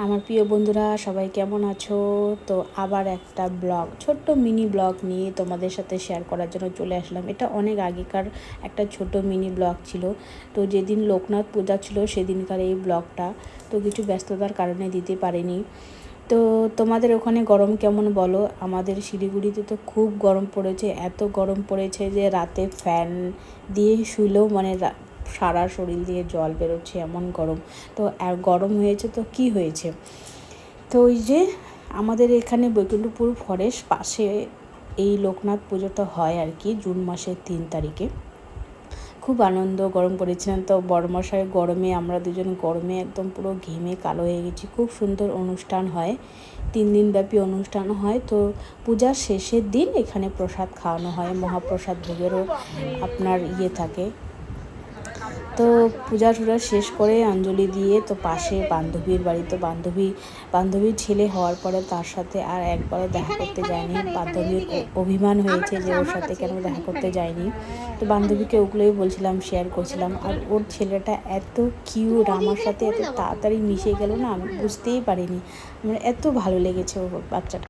আমার প্রিয় বন্ধুরা সবাই কেমন আছো? তো আবার একটা ব্লগ, ছোট্ট মিনি ব্লগ নিয়ে তোমাদের সাথে শেয়ার করার জন্য চলে আসলাম। এটা অনেক আগেকার একটা ছোট মিনি ব্লগ ছিল। তো যেদিন লোকনাথ পূজা ছিল সেদিনকার এই ব্লগটা। তো কিছু ব্যস্ততার কারণে দিতে পারিনি। তো তোমাদের ওখানে গরম কেমন বলো? আমাদের শিলিগুড়িতে তো খুব গরম পড়েছে, এত গরম পড়েছে যে রাতে ফ্যান দিয়ে শুলেও সারা শরীর দিয়ে জল বেরোচ্ছে, এমন গরম। তো আর গরম হয়েছে তো কি হয়েছে, তো ওই যে আমাদের এখানে বৈকুণ্ঠপুর ফরেস্ট পাশে এই লোকনাথ পুজোটা হয় আর কি, জুন মাসের 3 তারিখে। খুব আনন্দ, গরম পড়েছিলাম। তো বড়মশাই গরমে, আমরা দুজন গরমে একদম পুরো ঘেমে কালো হয়ে গেছি। খুব সুন্দর অনুষ্ঠান হয়, 3 দিন ব্যাপী অনুষ্ঠান হয়। তো পূজার শেষের দিন এখানে প্রসাদ খাওয়ানো হয়, মহাপ্রসাদ ভোগেরও আপনার থাকে। তো পূজা টুজা শেষ করে অঞ্জলি দিয়ে তো পাশে বান্ধবীর বাড়ি, তো বান্ধবীর ছেলে হওয়ার পরে তার সাথে আর একবারও দেখা করতে যায়নি। বান্ধবীর অভিমান হয়েছে যে ওর সাথে কেন দেখা করতে যায়নি। তো বান্ধবীকে ওগুলোই বলছিলাম, শেয়ার করছিলাম। আর ওর ছেলেটা এত কিউট, আমার সাথে এত তাড়াতাড়ি মিশে গেল না, আমি বুঝতেই পারিনি। আমার এত ভালো লেগেছে ওর বাচ্চাটা।